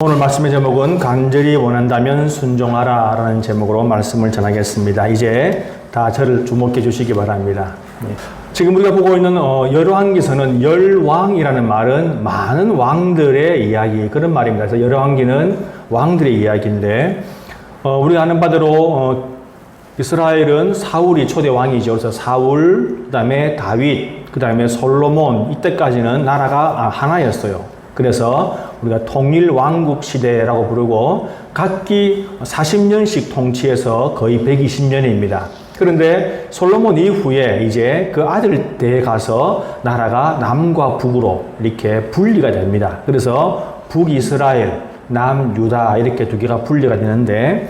오늘 말씀의 제목은 간절히 원한다면 순종하라 라는 제목으로 말씀을 전하겠습니다. 이제 다 저를 주목해 주시기 바랍니다. 지금 우리가 보고 있는 열왕기서는 열왕이라는 말은 많은 왕들의 이야기, 그런 말입니다. 그래서 열왕기는 왕들의 이야기인데 우리가 아는 바대로 이스라엘은 사울이 초대 왕이죠. 그래서 사울, 그 다음에 다윗, 그 다음에 솔로몬, 이때까지는 나라가 하나였어요. 그래서 우리가 통일왕국 시대라고 부르고 각기 40년씩 통치해서 거의 120년입니다. 그런데 솔로몬 이후에 이제 그 아들 때에 가서 나라가 남과 북으로 이렇게 분리가 됩니다. 그래서 북이스라엘, 남유다 이렇게 두 개가 분리가 되는데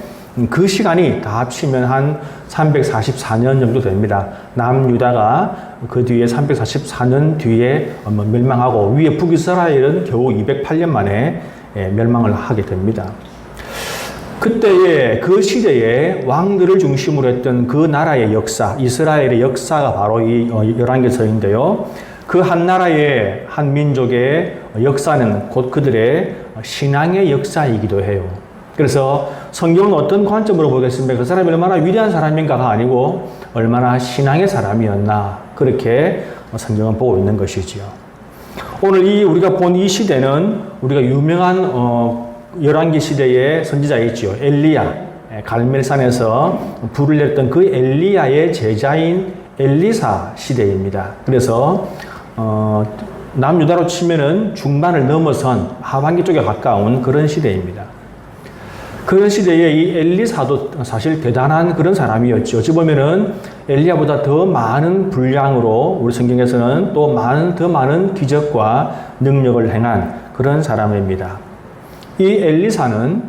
그 시간이 다 합치면 한 344년 정도 됩니다. 남유다가 그 뒤에 344년 뒤에 멸망하고 위에 북이스라엘은 겨우 208년 만에 멸망을 하게 됩니다. 그때의 그 시대에 왕들을 중심으로 했던 그 나라의 역사, 이스라엘의 역사가 바로 이 열왕기서인데요. 그 한 나라의 한 민족의 역사는 곧 그들의 신앙의 역사이기도 해요. 그래서 성경은 어떤 관점으로 보겠습니까? 그 사람이 얼마나 위대한 사람인가가 아니고 얼마나 신앙의 사람이었나, 그렇게 성경은 보고 있는 것이지요. 오늘 우리가 본 이 시대는 우리가 유명한 열왕기 시대의 선지자 있지요. 엘리야, 갈멜산에서 불을 냈던 그 엘리야의 제자인 엘리사 시대입니다. 그래서 남유다로 치면은 중반을 넘어선 하반기 쪽에 가까운 그런 시대입니다. 그런 시대에 이 엘리사도 사실 대단한 그런 사람이었죠. 어찌 보면은 엘리야보다 더 많은 분량으로 우리 성경에서는 또 더 많은 기적과 능력을 행한 그런 사람입니다. 이 엘리사는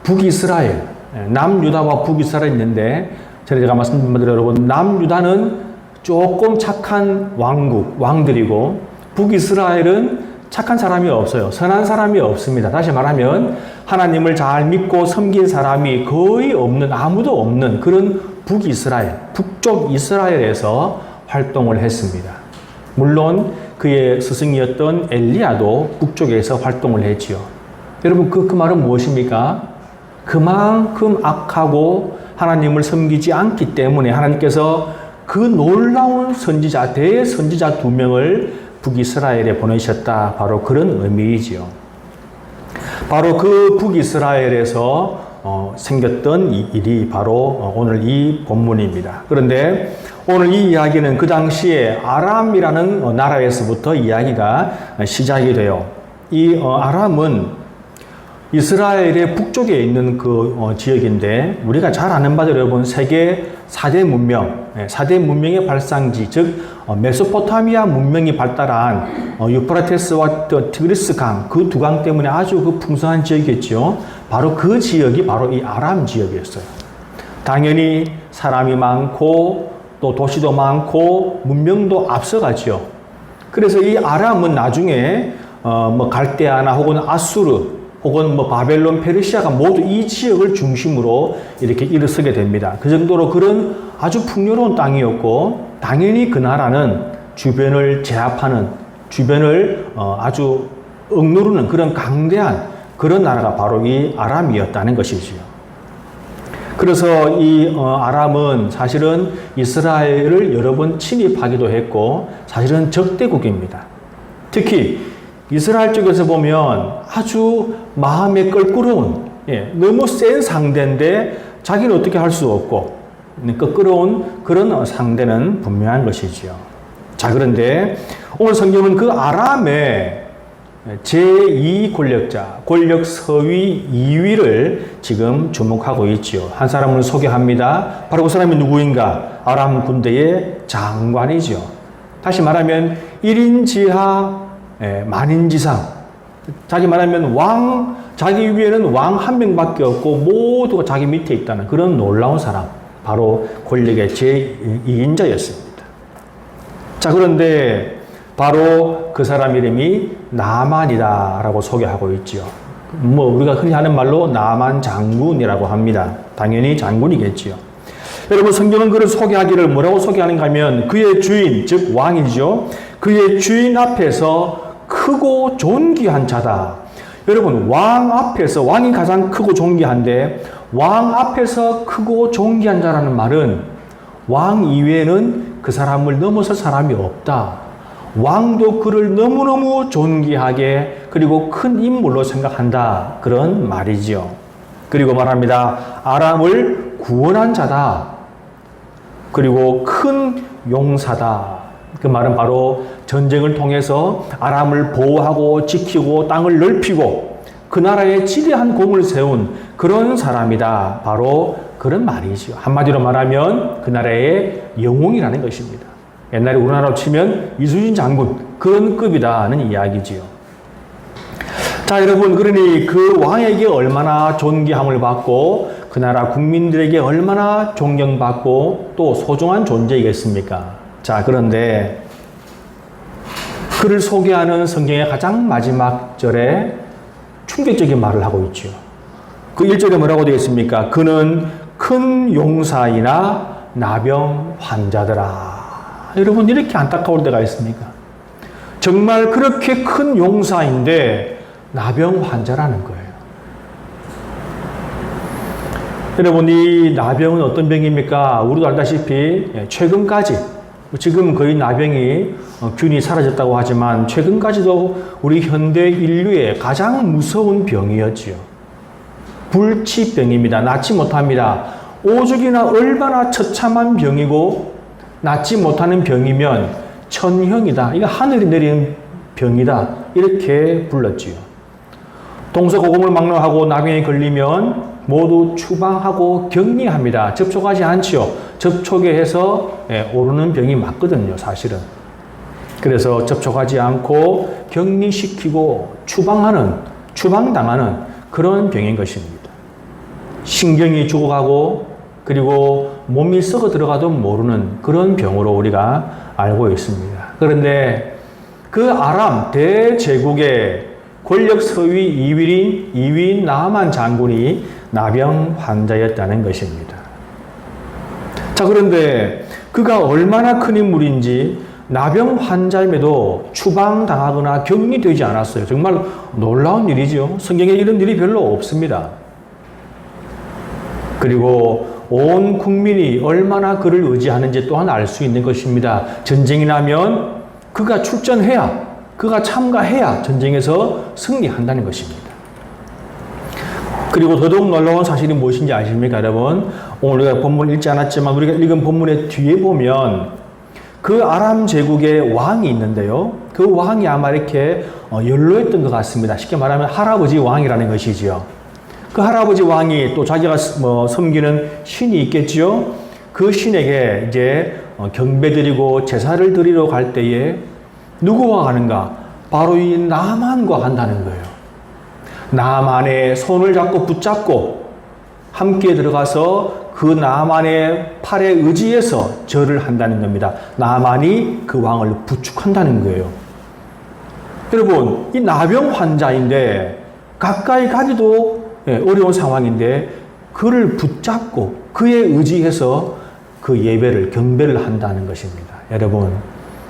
북이스라엘, 남유다와 북이스라엘이 있는데 제가 말씀드린 대로 여러분, 남유다는 조금 착한 왕들이고 북이스라엘은 착한 사람이 없어요. 선한 사람이 없습니다. 다시 말하면 하나님을 잘 믿고 섬긴 사람이 거의 없는, 아무도 없는 그런 북이스라엘, 북쪽 이스라엘에서 활동을 했습니다. 물론 그의 스승이었던 엘리야도 북쪽에서 활동을 했지요. 여러분 그 말은 무엇입니까? 그만큼 악하고 하나님을 섬기지 않기 때문에 하나님께서 그 놀라운 선지자, 대선지자 2명을 북이스라엘에 보내셨다. 바로 그런 의미이지요. 바로 그 북이스라엘에서 생겼던 이 일이 바로 오늘 이 본문입니다. 그런데 오늘 이 이야기는 그 당시에 아람이라는 나라에서부터 이야기가 시작이 돼요. 이 아람은 이스라엘의 북쪽에 있는 그 지역인데 우리가 잘 아는 바대로 여러분 세계 4대 문명, 4대 문명의 발상지, 즉 메소포타미아 문명이 발달한 유프라테스와 티그리스 강, 그 두 강 때문에 아주 그 풍성한 지역이었죠. 바로 그 지역이 바로 이 아람 지역이었어요. 당연히 사람이 많고 또 도시도 많고 문명도 앞서가죠. 그래서 이 아람은 나중에 갈대아나 혹은 아수르 혹은 바벨론, 페르시아가 모두 이 지역을 중심으로 이렇게 일어서게 됩니다. 그 정도로 그런 아주 풍요로운 땅이었고, 당연히 그 나라는 주변을 제압하는, 주변을 아주 억누르는 그런 강대한 그런 나라가 바로 이 아람이었다는 것이지요. 그래서 이 아람은 사실은 이스라엘을 여러 번 침입하기도 했고, 사실은 적대국입니다. 특히 이스라엘 쪽에서 보면 아주 마음에 껄끄러운, 너무 센 상대인데 자기는 어떻게 할 수 없고 껄끄러운 그런 상대는 분명한 것이지요. 자, 그런데 오늘 성경은 그 아람의 제2 권력자, 권력 서위 2위를 지금 주목하고 있지요. 한 사람을 소개합니다. 바로 그 사람이 누구인가? 아람 군대의 장관이지요. 다시 말하면 1인 지하 만인지상, 자기 말하면 자기 위에는 왕 한 명밖에 없고 모두가 자기 밑에 있다는 그런 놀라운 사람, 바로 권력의 제2인자였습니다. 자, 그런데 바로 그 사람 이름이 나만이다 라고 소개하고 있죠. 우리가 흔히 하는 말로 나만 장군이라고 합니다. 당연히 장군이겠지요. 여러분 성경은 그를 소개하기를 뭐라고 소개하는가 하면 그의 주인, 즉 왕이죠. 그의 주인 앞에서 크고 존귀한 자다. 여러분, 왕 앞에서, 왕이 가장 크고 존귀한데, 왕 앞에서 크고 존귀한 자라는 말은 왕 이외에는 그 사람을 넘어설 사람이 없다. 왕도 그를 너무너무 존귀하게 그리고 큰 인물로 생각한다. 그런 말이지요. 그리고 말합니다. 아람을 구원한 자다. 그리고 큰 용사다. 그 말은 바로 전쟁을 통해서 아람을 보호하고 지키고 땅을 넓히고 그 나라에 지대한 공을 세운 그런 사람이다. 바로 그런 말이죠. 한마디로 말하면 그 나라의 영웅이라는 것입니다. 옛날에 우리나라로 치면 이순신 장군 그런 급이다는 이야기지요. 자, 여러분, 그러니 그 왕에게 얼마나 존귀함을 받고 그 나라 국민들에게 얼마나 존경받고 또 소중한 존재이겠습니까? 자, 그런데 그를 소개하는 성경의 가장 마지막 절에 충격적인 말을 하고 있죠. 그 1절에 뭐라고 되어 있습니까? 그는 큰 용사이나 나병 환자더라. 여러분, 이렇게 안타까울 때가 있습니까? 정말 그렇게 큰 용사인데 나병 환자라는 거예요. 여러분, 이 나병은 어떤 병입니까? 우리도 알다시피 최근까지, 지금 거의 나병이 균이 사라졌다고 하지만 최근까지도 우리 현대 인류의 가장 무서운 병이었지요. 불치병입니다. 낫지 못합니다. 오죽이나 얼마나 처참한 병이고 낫지 못하는 병이면 천형이다. 이거 하늘이 내리는 병이다. 이렇게 불렀지요. 동서고금을 막론하고 나병에 걸리면 모두 추방하고 격리합니다. 접촉하지 않지요. 접촉에 해서 오르는 병이 맞거든요, 사실은. 그래서 접촉하지 않고 격리시키고 추방당하는 그런 병인 것입니다. 신경이 죽어가고 그리고 몸이 썩어 들어가도 모르는 그런 병으로 우리가 알고 있습니다. 그런데 그 아람 대제국의 권력 서위 2위인 나아만 장군이 나병 환자였다는 것입니다. 자, 그런데 그가 얼마나 큰 인물인지 나병 환자임에도 추방당하거나 격리되지 않았어요. 정말 놀라운 일이죠. 성경에 이런 일이 별로 없습니다. 그리고 온 국민이 얼마나 그를 의지하는지 또한 알 수 있는 것입니다. 전쟁이 나면 그가 출전해야, 그가 참가해야 전쟁에서 승리한다는 것입니다. 그리고 더더욱 놀라운 사실이 무엇인지 아십니까, 여러분? 오늘 우리가 본문 읽지 않았지만 우리가 읽은 본문의 뒤에 보면 그 아람 제국의 왕이 있는데요. 그 왕이 아마 이렇게 연로했던 것 같습니다. 쉽게 말하면 할아버지 왕이라는 것이지요. 그 할아버지 왕이 또 자기가 섬기는 신이 있겠지요. 그 신에게 이제 경배드리고 제사를 드리러 갈 때에 누구와 가는가? 바로 이 나만과 간다는 거예요. 나만의 손을 잡고 붙잡고 함께 들어가서 그 나만의 팔에 의지해서 절을 한다는 겁니다. 나만이 그 왕을 부축한다는 거예요. 여러분, 이 나병 환자인데 가까이 가기도 어려운 상황인데 그를 붙잡고 그에 의지해서 그 예배를, 경배를 한다는 것입니다. 여러분,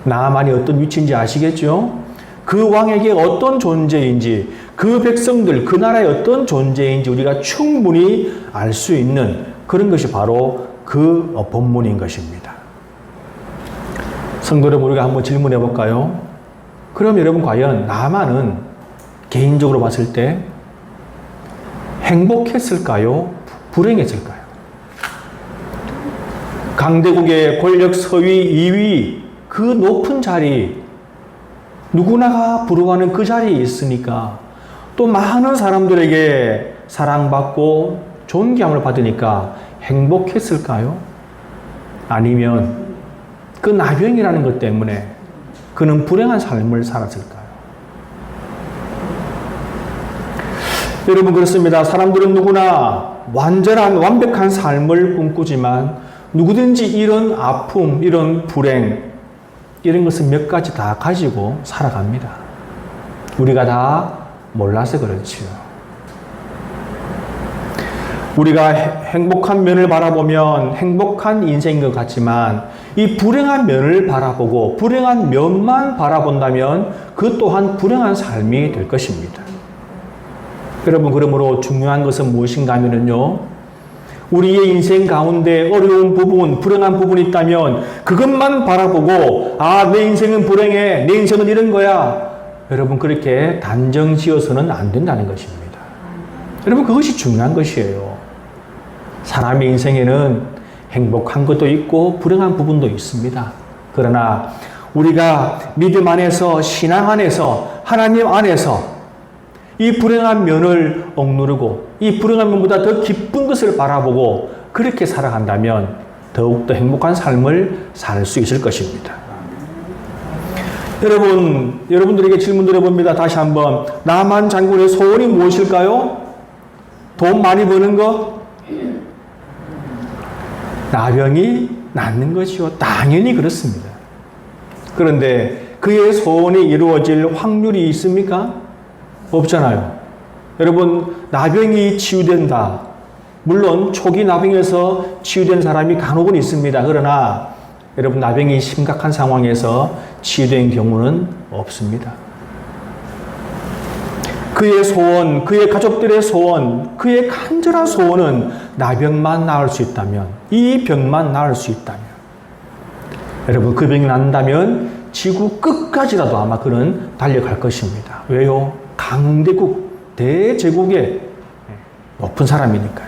나만이 어떤 위치인지 아시겠죠? 그 왕에게 어떤 존재인지, 그 백성들, 그 나라의 어떤 존재인지 우리가 충분히 알 수 있는 그런 것이 바로 그 본문인 것입니다. 성도 여러분, 우리가 한번 질문해 볼까요? 그럼 여러분, 과연 나만은 개인적으로 봤을 때 행복했을까요? 불행했을까요? 강대국의 권력 서위 2위, 그 높은 자리, 누구나가 부러워하는 그 자리에 있으니까 또 많은 사람들에게 사랑받고 존경함을 받으니까 행복했을까요? 아니면 그 나병이라는 것 때문에 그는 불행한 삶을 살았을까요? 여러분, 그렇습니다. 사람들은 누구나 완전한 완벽한 삶을 꿈꾸지만 누구든지 이런 아픔, 이런 불행, 이런 것을 몇 가지 다 가지고 살아갑니다. 우리가 다 몰라서 그렇지요. 우리가 행복한 면을 바라보면 행복한 인생인 것 같지만 이 불행한 면을 바라보고 불행한 면만 바라본다면 그 또한 불행한 삶이 될 것입니다. 여러분, 그러므로 중요한 것은 무엇인가 하면요, 우리의 인생 가운데 어려운 부분, 불행한 부분이 있다면 그것만 바라보고, 아, 내 인생은 불행해, 내 인생은 이런 거야, 여러분, 그렇게 단정 지어서는 안 된다는 것입니다. 여러분, 그것이 중요한 것이에요. 사람의 인생에는 행복한 것도 있고 불행한 부분도 있습니다. 그러나 우리가 믿음 안에서, 신앙 안에서, 하나님 안에서 이 불행한 면을 억누르고 이 불행한 면보다 더 기쁜 것을 바라보고 그렇게 살아간다면 더욱더 행복한 삶을 살 수 있을 것입니다. 여러분들에게 질문 드려봅니다. 다시 한번. 나만 장군의 소원이 무엇일까요? 돈 많이 버는 거? 나병이 낫는 것이요. 당연히 그렇습니다. 그런데 그의 소원이 이루어질 확률이 있습니까? 없잖아요. 여러분, 나병이 치유된다. 물론 초기 나병에서 치유된 사람이 간혹은 있습니다. 그러나 여러분, 나병이 심각한 상황에서 치유된 경우는 없습니다. 그의 소원, 그의 가족들의 소원, 그의 간절한 소원은 나병만 나을 수 있다면, 이 병만 나을 수 있다면, 여러분, 그 병이 난다면 지구 끝까지라도 아마 그는 달려갈 것입니다. 왜요? 강대국, 대제국의 높은 사람이니까요.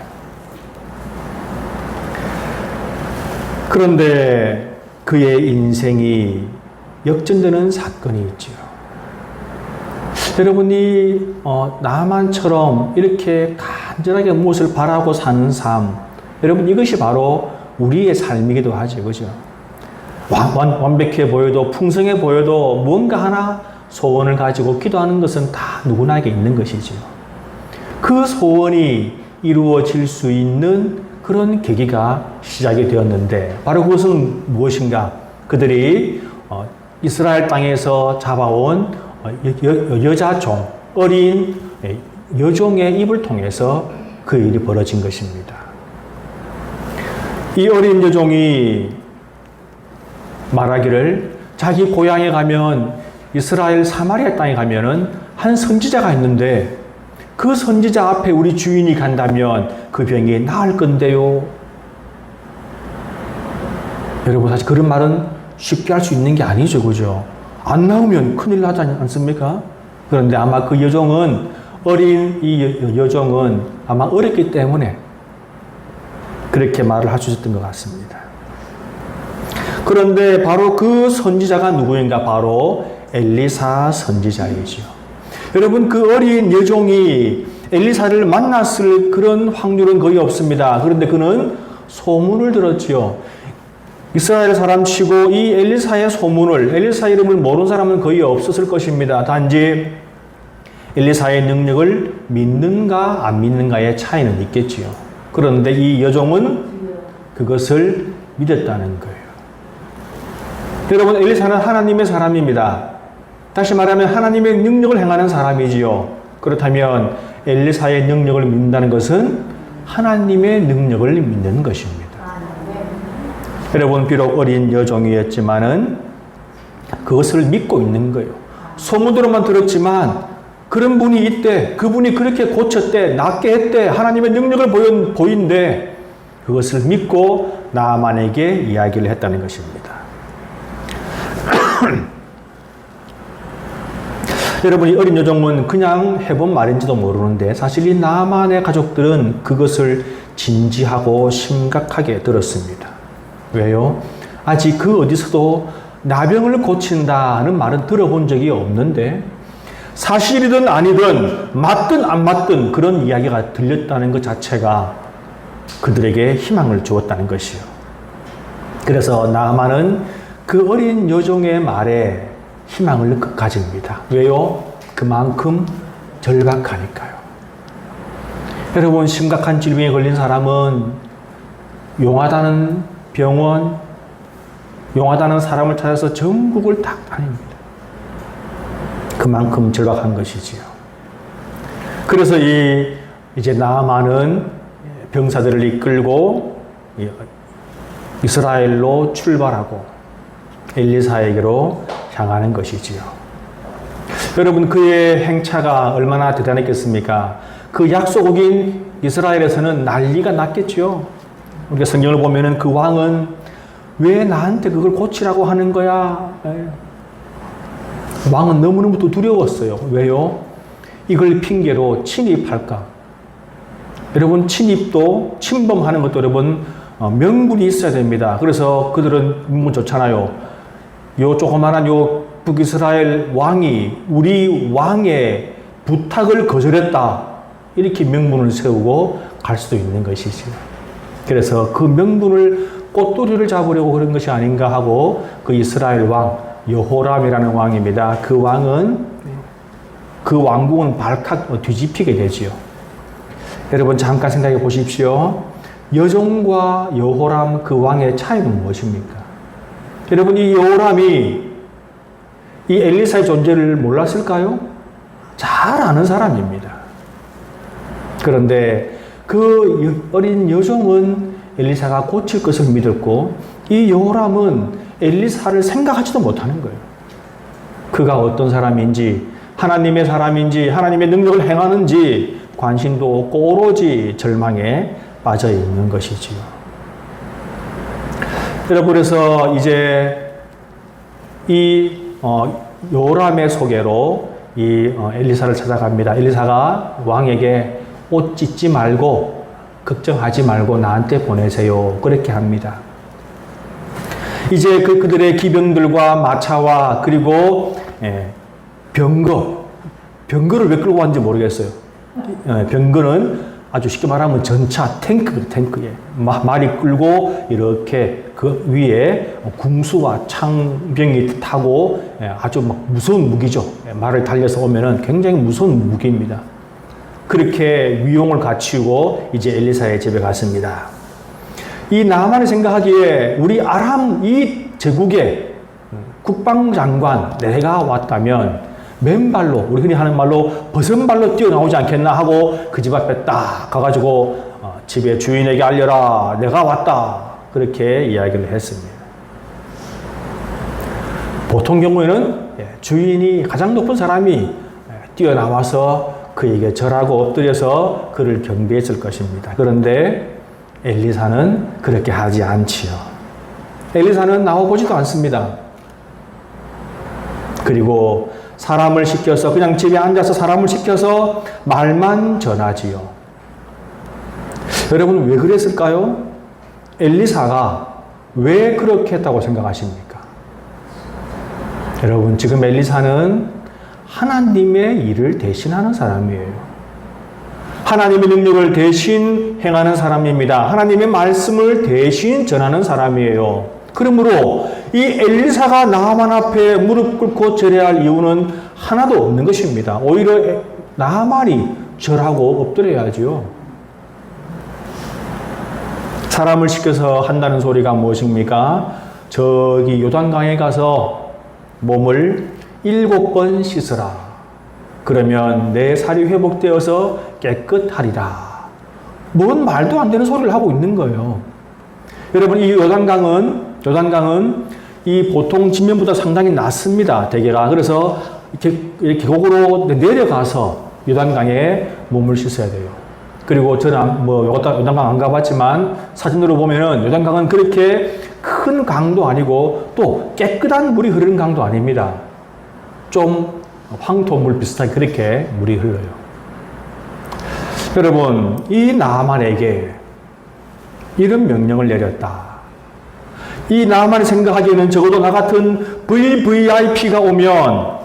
그런데 그의 인생이 역전되는 사건이 있지요. 여러분이 나만처럼 이렇게 간절하게 무엇을 바라고 사는 삶, 여러분, 이것이 바로 우리의 삶이기도 하죠. 그죠? 완벽해 보여도, 풍성해 보여도 뭔가 하나 소원을 가지고 기도하는 것은 다 누구나에게 있는 것이지요. 그 소원이 이루어질 수 있는 그런 계기가 시작이 되었는데, 바로 그것은 무엇인가? 그들이 이스라엘 땅에서 잡아온 여자종, 어린 여종의 입을 통해서 그 일이 벌어진 것입니다. 이 어린 여종이 말하기를 자기 고향에 가면, 이스라엘 사마리아 땅에 가면은 한 선지자가 있는데 그 선지자 앞에 우리 주인이 간다면 그 병이 나을 건데요. 여러분, 사실 그런 말은 쉽게 할 수 있는 게 아니죠. 그죠? 안 나오면 큰일 나지 않습니까? 그런데 아마 그 여종은, 어린 이 여종은 아마 어렸기 때문에 그렇게 말을 할 수 있었던 것 같습니다. 그런데 바로 그 선지자가 누구인가? 바로 엘리사 선지자이죠. 여러분, 그 어린 여종이 엘리사를 만났을 그런 확률은 거의 없습니다. 그런데 그는 소문을 들었지요. 이스라엘 사람 치고 이 엘리사의 소문을, 엘리사 이름을 모르는 사람은 거의 없었을 것입니다. 단지 엘리사의 능력을 믿는가 안 믿는가의 차이는 있겠지요. 그런데 이 여종은 그것을 믿었다는 거예요. 여러분, 엘리사는 하나님의 사람입니다. 다시 말하면 하나님의 능력을 행하는 사람이지요. 그렇다면 엘리사의 능력을 믿는다는 것은 하나님의 능력을 믿는 것입니다. 여러분, 비록 어린 여종이었지만은 그것을 믿고 있는 거예요. 소문으로만 들었지만 그런 분이 있대, 그분이 그렇게 고쳤대, 낫게 했대, 하나님의 능력을 보인대, 그것을 믿고 나만에게 이야기를 했다는 것입니다. 여러분, 이 어린 여종은 그냥 해본 말인지도 모르는데 사실 이 나만의 가족들은 그것을 진지하고 심각하게 들었습니다. 왜요? 아직 그 어디서도 나병을 고친다는 말은 들어본 적이 없는데, 사실이든 아니든 맞든 안 맞든 그런 이야기가 들렸다는 것 자체가 그들에게 희망을 주었다는 것이요. 그래서 나만은 그 어린 여종의 말에 희망을 가집니다. 왜요? 그만큼 절박하니까요. 여러분, 심각한 질병에 걸린 사람은 용하다는 병원, 용하다는 사람을 찾아서 전국을 다 다닙니다. 그만큼 절박한 것이지요. 그래서 이제 나아만은 병사들을 이끌고 이스라엘로 출발하고 엘리사에게로 향하는 것이지요. 여러분, 그의 행차가 얼마나 대단했겠습니까? 그 약소국인 이스라엘에서는 난리가 났겠죠. 우리가 성경을 보면은 그 왕은 왜 나한테 그걸 고치라고 하는 거야? 왕은 너무너무 또 두려웠어요. 왜요? 이걸 핑계로 침입할까? 여러분, 침범하는 것도 여러분, 명분이 있어야 됩니다. 그래서 그들은 명분 좋잖아요. 요 조그만한 요 북이스라엘 왕이 우리 왕의 부탁을 거절했다. 이렇게 명분을 세우고 갈 수도 있는 것이죠. 그래서 그 명분을 꽃두리를 잡으려고 그런 것이 아닌가 하고 그 이스라엘 왕 여호람이라는 왕입니다. 그 왕은 그 왕국은 발칵 뒤집히게 되지요. 여러분 잠깐 생각해 보십시오. 여종과 여호람 그 왕의 차이는 무엇입니까? 여러분 이 여호람이 이 엘리사의 존재를 몰랐을까요? 잘 아는 사람입니다. 그런데 그 어린 여종은 엘리사가 고칠 것을 믿었고 이 여호람은 엘리사를 생각하지도 못하는 거예요. 그가 어떤 사람인지 하나님의 사람인지 하나님의 능력을 행하는지 관심도 없고 오로지 절망에 빠져 있는 것이지요. 여러분 그래서 이제 이 여호람의 소개로 이 엘리사를 찾아갑니다. 엘리사가 왕에게 옷 찢지 말고 걱정하지 말고 나한테 보내세요. 그렇게 합니다. 이제 그들의 기병들과 마차와 그리고 병거를 왜 끌고 왔는지 모르겠어요. 병거는 아주 쉽게 말하면 전차, 탱크에 말이 끌고 이렇게 그 위에 궁수와 창병이 타고 아주 막 무서운 무기죠. 말을 달려서 오면은 굉장히 무서운 무기입니다. 그렇게 위용을 갖추고 이제 엘리사의 집에 갔습니다. 이 나만이 생각하기에 우리 아람 이 제국의 국방장관 내가 왔다면 맨발로 우리 흔히 하는 말로 버선발로 뛰어나오지 않겠나 하고 그 집 앞에 딱 가가지고 집의 주인에게 알려라 내가 왔다 그렇게 이야기를 했습니다. 보통 경우에는 주인이 가장 높은 사람이 뛰어나와서 그에게 절하고 엎드려서 그를 경배했을 것입니다. 그런데 엘리사는 그렇게 하지 않지요. 엘리사는 나와보지도 않습니다. 그리고 사람을 시켜서 그냥 집에 앉아서 사람을 시켜서 말만 전하지요. 여러분 왜 그랬을까요? 엘리사가 왜 그렇게 했다고 생각하십니까? 여러분 지금 엘리사는 하나님의 일을 대신하는 사람이에요. 하나님의 능력을 대신 행하는 사람입니다. 하나님의 말씀을 대신 전하는 사람이에요. 그러므로 이 엘리사가 나하만 앞에 무릎 꿇고 절해야 할 이유는 하나도 없는 것입니다. 오히려 나하만이 절하고 엎드려야지요. 사람을 시켜서 한다는 소리가 무엇입니까? 저기 요단강에 가서 몸을 7번 씻으라. 그러면 내 살이 회복되어서 깨끗하리라. 뭔 말도 안 되는 소리를 하고 있는 거예요. 여러분 이 요단강은 이 보통 지면보다 상당히 낮습니다. 대개가. 그래서 이렇게 계곡으로 내려가서 요단강에 몸을 씻어야 돼요. 그리고 저는 요단강 안 가봤지만 사진으로 보면은 요단강은 그렇게 큰 강도 아니고 또 깨끗한 물이 흐르는 강도 아닙니다. 좀 황토물 비슷하게 그렇게 물이 흘러요. 여러분, 이 나아만에게 이런 명령을 내렸다. 이 나아만이 생각하기에는 적어도 나 같은 VVIP가 오면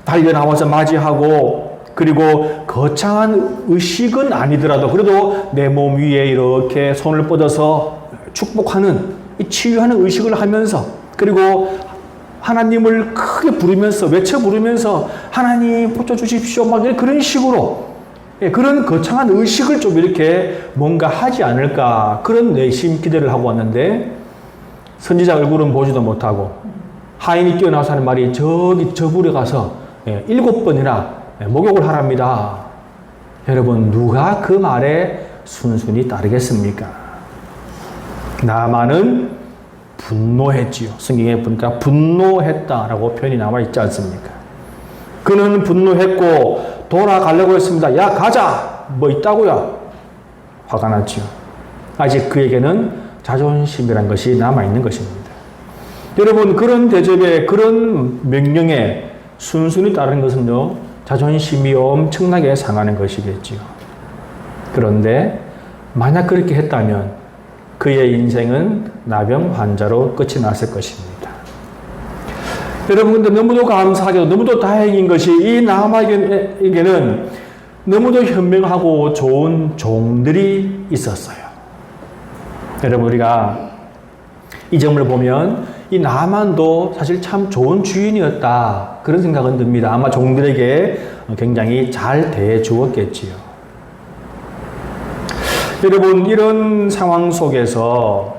달려나와서 맞이하고 그리고 거창한 의식은 아니더라도 그래도 내 몸 위에 이렇게 손을 뻗어서 축복하는 치유하는 의식을 하면서 그리고 하나님을 크게 부르면서 외쳐 부르면서 하나님 고쳐주십시오 막 그런 식으로 그런 거창한 의식을 좀 이렇게 뭔가 하지 않을까 그런 내심 기대를 하고 왔는데 선지자 얼굴은 보지도 못하고 하인이 뛰어나와서 하는 말이 저기 저 불에 가서 7번이나 목욕을 하랍니다. 여러분 누가 그 말에 순순히 따르겠습니까? 나만은 분노했지요. 성경에 보니까 분노했다라고 표현이 나와 있지 않습니까? 그는 분노했고 돌아가려고 했습니다. 야 가자. 뭐 있다고요? 화가 났죠. 아직 그에게는 자존심이란 것이 남아있는 것입니다. 여러분, 그런 대접에, 그런 명령에 순순히 따르는 것은요, 자존심이 엄청나게 상하는 것이겠지요. 그런데 만약 그렇게 했다면 그의 인생은 나병 환자로 끝이 났을 것입니다. 여러분, 근데 너무도 감사하게도 너무도 다행인 것이 이 나아만에게는 너무도 현명하고 좋은 종들이 있었어요. 여러분, 우리가 이 점을 보면 이 나만도 사실 참 좋은 주인이었다, 그런 생각은 듭니다. 아마 종들에게 굉장히 잘 대해주었겠지요. 여러분, 이런 상황 속에서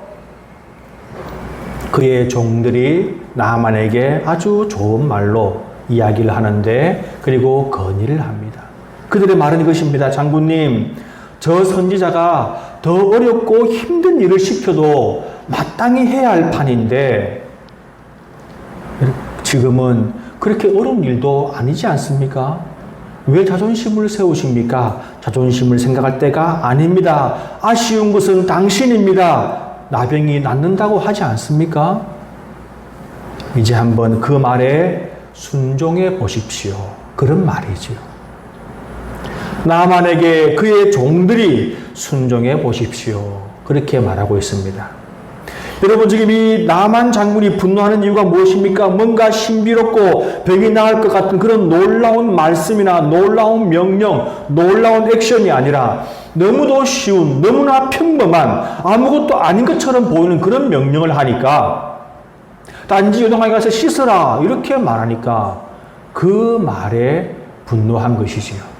그의 종들이 나만에게 아주 좋은 말로 이야기를 하는데, 그리고 건의를 합니다. 그들의 말은 이것입니다. 장군님, 저 선지자가 더 어렵고 힘든 일을 시켜도 마땅히 해야 할 판인데 지금은 그렇게 어려운 일도 아니지 않습니까? 왜 자존심을 세우십니까? 자존심을 생각할 때가 아닙니다. 아쉬운 것은 당신입니다. 나병이 낫는다고 하지 않습니까? 이제 한번 그 말에 순종해 보십시오. 그런 말이지요. 나만에게 그의 종들이 순종해 보십시오. 그렇게 말하고 있습니다. 여러분, 지금 이 나만 장군이 분노하는 이유가 무엇입니까? 뭔가 신비롭고 병이 나을 것 같은 그런 놀라운 말씀이나 놀라운 명령, 놀라운 액션이 아니라 너무도 쉬운, 너무나 평범한, 아무것도 아닌 것처럼 보이는 그런 명령을 하니까, 단지 요동하게 가서 씻어라 이렇게 말하니까 그 말에 분노한 것이지요.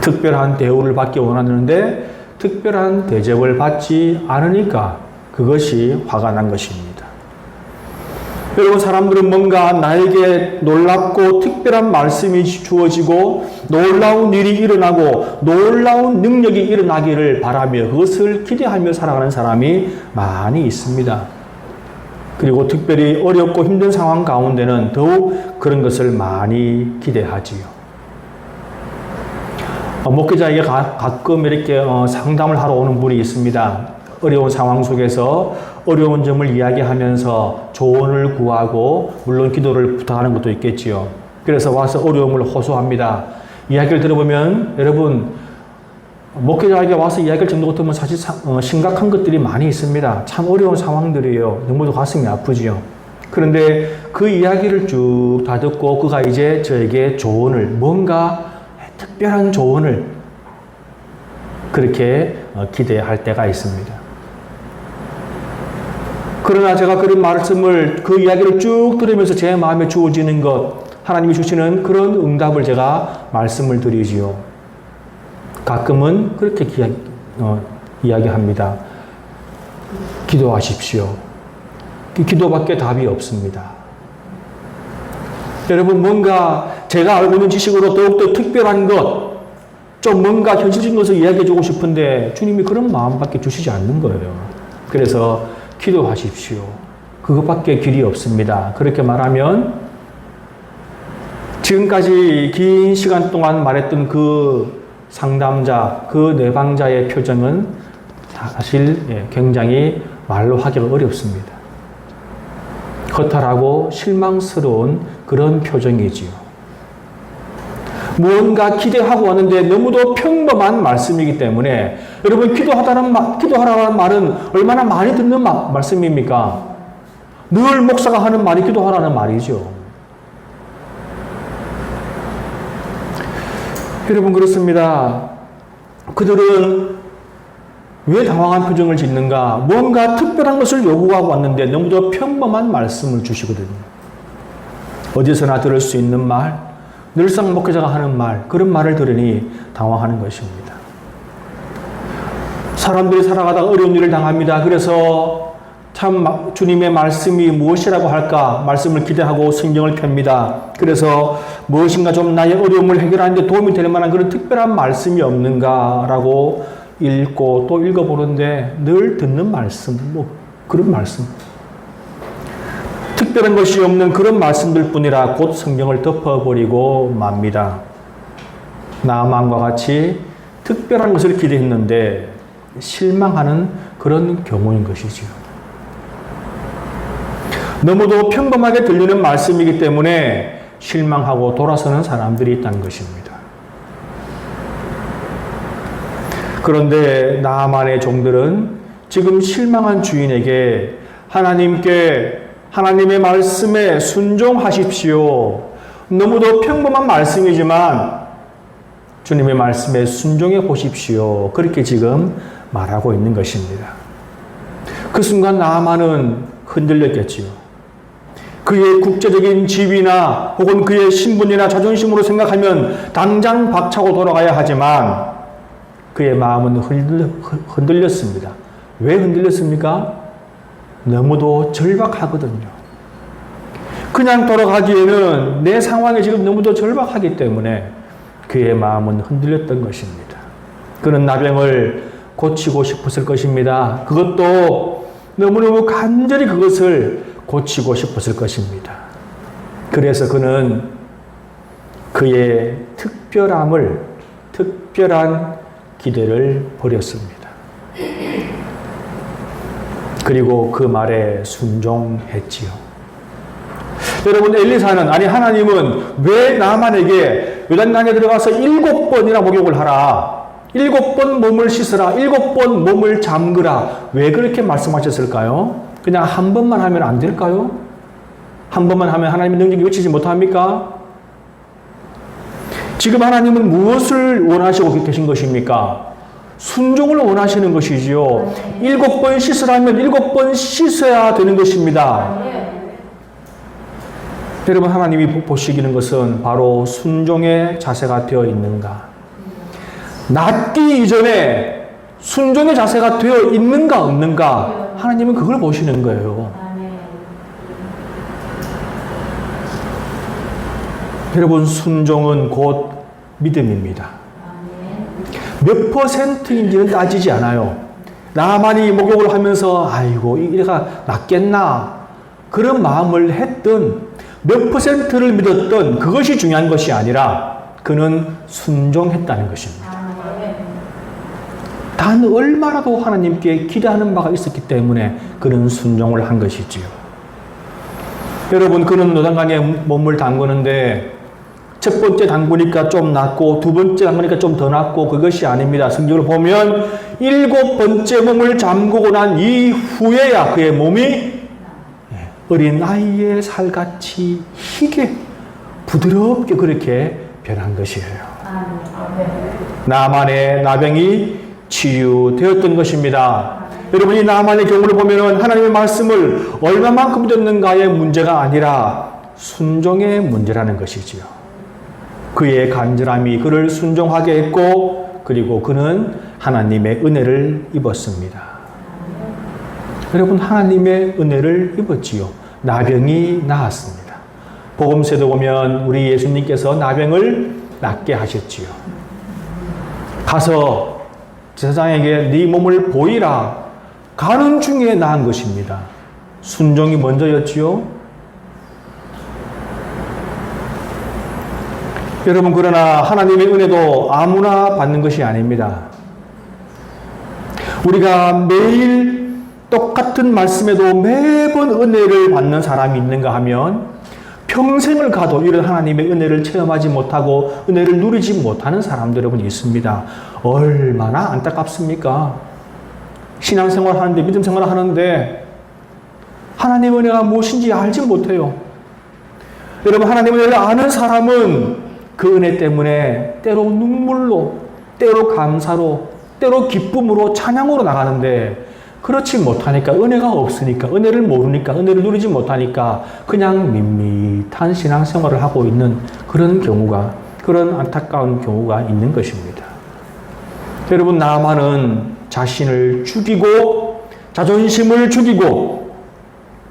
특별한 대우를 받기 원하는데 특별한 대접을 받지 않으니까 그것이 화가 난 것입니다. 여러분, 사람들은 뭔가 나에게 놀랍고 특별한 말씀이 주어지고 놀라운 일이 일어나고 놀라운 능력이 일어나기를 바라며 그것을 기대하며 살아가는 사람이 많이 있습니다. 그리고 특별히 어렵고 힘든 상황 가운데는 더욱 그런 것을 많이 기대하지요. 목회자에게 가끔 이렇게 상담을 하러 오는 분이 있습니다. 어려운 상황 속에서 어려운 점을 이야기하면서 조언을 구하고 물론 기도를 부탁하는 것도 있겠지요. 그래서 와서 어려움을 호소합니다. 이야기를 들어보면 여러분, 목회자에게 와서 이야기할 정도 같으면 사실 심각한 것들이 많이 있습니다. 참 어려운 상황들이에요. 너무도 가슴이 아프지요. 그런데 그 이야기를 쭉 다 듣고 그가 이제 저에게 조언을, 뭔가 특별한 조언을 그렇게 기대할 때가 있습니다. 그러나 제가 그런 말씀을, 그 이야기를 쭉 들으면서 제 마음에 주어지는 것, 하나님이 주시는 그런 응답을 제가 말씀을 드리지요. 가끔은 그렇게 이야기합니다. 기도하십시오. 기도밖에 답이 없습니다. 여러분, 뭔가 제가 알고 있는 지식으로 더욱더 특별한 것, 좀 뭔가 현실적인 것을 이야기해 주고 싶은데 주님이 그런 마음밖에 주시지 않는 거예요. 그래서 기도하십시오. 그것밖에 길이 없습니다. 그렇게 말하면 지금까지 긴 시간 동안 말했던 그 상담자, 그 내방자의 표정은 사실 굉장히 말로 하기가 어렵습니다. 허탈하고 실망스러운 그런 표정이지요. 무언가 기대하고 왔는데 너무도 평범한 말씀이기 때문에, 여러분, 기도하라는 말은 얼마나 많이 듣는 말씀입니까? 늘 목사가 하는 말이 기도하라는 말이죠. 여러분, 그렇습니다. 그들은 왜 당황한 표정을 짓는가? 뭔가 특별한 것을 요구하고 왔는데 너무도 평범한 말씀을 주시거든요. 어디서나 들을 수 있는 말, 늘상 목회자가 하는 말, 그런 말을 들으니 당황하는 것입니다. 사람들이 살아가다가 어려운 일을 당합니다. 그래서 참 주님의 말씀이 무엇이라고 할까? 말씀을 기대하고 성경을 펴니다. 그래서 무엇인가 좀 나의 어려움을 해결하는 데 도움이 될 만한 그런 특별한 말씀이 없는가라고 읽고 또 읽어보는데 늘 듣는 말씀, 그런 말씀. 특별한 것이 없는 그런 말씀들 뿐이라 곧 성경을 덮어버리고 맙니다. 나아만과 같이 특별한 것을 기대했는데 실망하는 그런 경우인 것이지요. 너무도 평범하게 들리는 말씀이기 때문에 실망하고 돌아서는 사람들이 있다는 것입니다. 그런데 나아만의 종들은 지금 실망한 주인에게 하나님의 말씀에 순종하십시오. 너무도 평범한 말씀이지만 주님의 말씀에 순종해 보십시오. 그렇게 지금 말하고 있는 것입니다. 그 순간 나아만은 흔들렸겠지요. 그의 국제적인 지위나 혹은 그의 신분이나 자존심으로 생각하면 당장 박차고 돌아가야 하지만 그의 마음은 흔들렸습니다. 왜 흔들렸습니까? 너무도 절박하거든요. 그냥 돌아가기에는 내 상황이 지금 너무도 절박하기 때문에 그의 마음은 흔들렸던 것입니다. 그는 나병을 고치고 싶었을 것입니다. 그것도 너무너무 간절히 그것을 고치고 싶었을 것입니다. 그래서 그는 그의 특별한 기대를 버렸습니다. 그리고 그 말에 순종했지요. 여러분, 하나님은 왜 나만에게 요단강에 들어가서 7번이나 목욕을 하라, 7번 몸을 씻으라, 7번 몸을 잠그라, 왜 그렇게 말씀하셨을까요? 그냥 한 번만 하면 안 될까요? 한 번만 하면 하나님의 능력이 미치지 못합니까? 지금 하나님은 무엇을 원하시고 계신 것입니까? 순종을 원하시는 것이지요. 7번 씻으라면 7번 씻어야 되는 것입니다. 여러분, 하나님이 보시기는 것은 바로 순종의 자세가 되어 있는가, 낫기 이전에 순종의 자세가 되어 있는가 없는가, 하나님은 그걸 보시는 거예요. 여러분, 순종은 곧 믿음입니다. 몇 퍼센트인지는 따지지 않아요. 나만이 목욕을 하면서 아이고 이래가 낫겠나 그런 마음을 했던, 몇 퍼센트를 믿었던 그것이 중요한 것이 아니라 그는 순종했다는 것입니다. 단 얼마라도 하나님께 기대하는 바가 있었기 때문에 그는 순종을 한 것이지요. 여러분, 그는 요단강에 몸을 담그는데 첫 번째 담그니까 좀 낫고 두 번째 담그니까 좀 더 낫고 그것이 아닙니다. 성경을 보면 7번째 몸을 잠그고 난 이후에야 그의 몸이 어린 아이의 살같이 희게 부드럽게 그렇게 변한 것이에요. 나만의 나병이 치유되었던 것입니다. 여러분, 이 나만의 경우를 보면 하나님의 말씀을 얼마만큼 듣는가의 문제가 아니라 순종의 문제라는 것이지요. 그의 간절함이 그를 순종하게 했고, 그리고 그는 하나님의 은혜를 입었습니다. 여러분, 하나님의 은혜를 입었지요. 나병이 나았습니다. 복음서도 보면 우리 예수님께서 나병을 낫게 하셨지요. 가서 제사장에게 네 몸을 보이라 가는 중에 나은 것입니다. 순종이 먼저였지요. 여러분, 그러나 하나님의 은혜도 아무나 받는 것이 아닙니다. 우리가 매일 똑같은 말씀에도 매번 은혜를 받는 사람이 있는가 하면 평생을 가도 이런 하나님의 은혜를 체험하지 못하고 은혜를 누리지 못하는 사람들 여러분 있습니다. 얼마나 안타깝습니까? 신앙생활 하는데, 믿음 생활 하는데 하나님의 은혜가 무엇인지 알지 못해요. 여러분, 하나님의 은혜를 아는 사람은 그 은혜 때문에 때로 눈물로, 때로 감사로, 때로 기쁨으로, 찬양으로 나가는데 그렇지 못하니까, 은혜가 없으니까, 은혜를 모르니까, 은혜를 누리지 못하니까 그냥 밋밋한 신앙생활을 하고 있는 그런 안타까운 경우가 있는 것입니다. 여러분, 나아만은 자신을 죽이고 자존심을 죽이고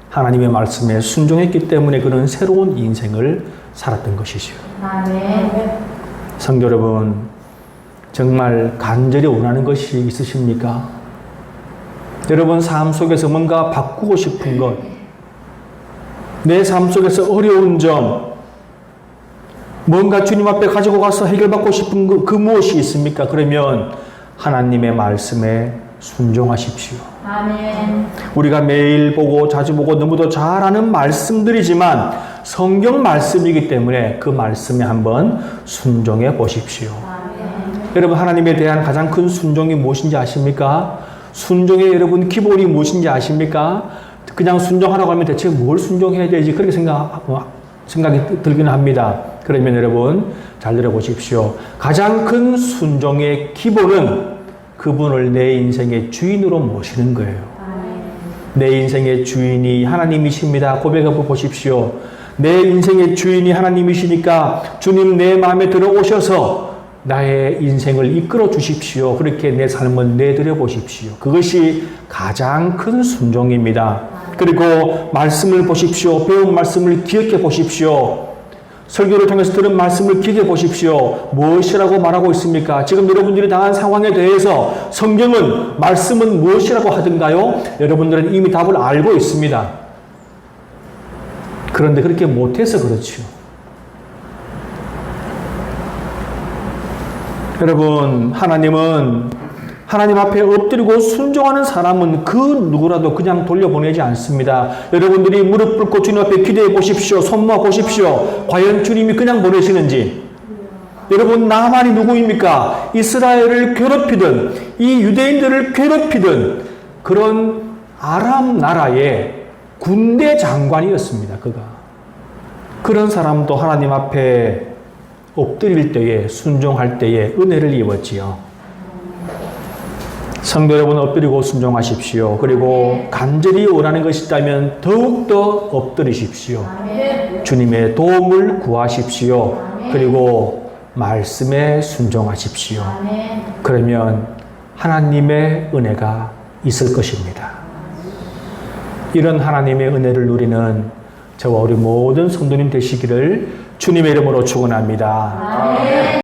하나님의 말씀에 순종했기 때문에 그는 새로운 인생을 살았던 것이죠. 성도 여러분, 정말 간절히 원하는 것이 있으십니까? 여러분, 삶 속에서 뭔가 바꾸고 싶은 것, 내 삶 속에서 어려운 점, 뭔가 주님 앞에 가지고 가서 해결받고 싶은 그 무엇이 있습니까? 그러면 하나님의 말씀에 순종하십시오. 아멘. 우리가 매일 보고 자주 보고 너무도 잘 아는 말씀들이지만 성경 말씀이기 때문에 그 말씀에 한번 순종해 보십시오. 아멘. 여러분, 하나님에 대한 가장 큰 순종이 무엇인지 아십니까? 순종의 여러분 기본이 무엇인지 아십니까? 그냥 순종하라고 하면 대체 뭘 순종해야 되지? 그렇게 생각이 들기는 합니다. 그러면 여러분 잘 들어보십시오. 가장 큰 순종의 기본은 그분을 내 인생의 주인으로 모시는 거예요. 내 인생의 주인이 하나님이십니다. 고백해 보십시오. 내 인생의 주인이 하나님이시니까 주님 내 마음에 들어오셔서 나의 인생을 이끌어 주십시오. 그렇게 내 삶을 내드려 보십시오. 그것이 가장 큰 순종입니다. 그리고 말씀을 보십시오. 배운 말씀을 기억해 보십시오. 설교를 통해서 들은 말씀을 기억해 보십시오. 무엇이라고 말하고 있습니까? 지금 여러분들이 당한 상황에 대해서 성경은, 말씀은 무엇이라고 하던가요? 여러분들은 이미 답을 알고 있습니다. 그런데 그렇게 못해서 그렇죠. 여러분, 하나님 앞에 엎드리고 순종하는 사람은 그 누구라도 그냥 돌려보내지 않습니다. 여러분들이 무릎 꿇고 주님 앞에 기도해 보십시오. 손 모아 보십시오. 과연 주님이 그냥 보내시는지. 여러분, 나만이 누구입니까? 이스라엘을 괴롭히던, 이 유대인들을 괴롭히던 그런 아람 나라의 군대 장관이었습니다. 그가. 그런 사람도 하나님 앞에 엎드릴 때에, 순종할 때에 은혜를 입었지요. 성도 여러분, 엎드리고 순종하십시오. 그리고 간절히 원하는 것이 있다면 더욱더 엎드리십시오. 주님의 도움을 구하십시오. 그리고 말씀에 순종하십시오. 그러면 하나님의 은혜가 있을 것입니다. 이런 하나님의 은혜를 누리는 저와 우리 모든 성도님 되시기를 주님의 이름으로 축원합니다.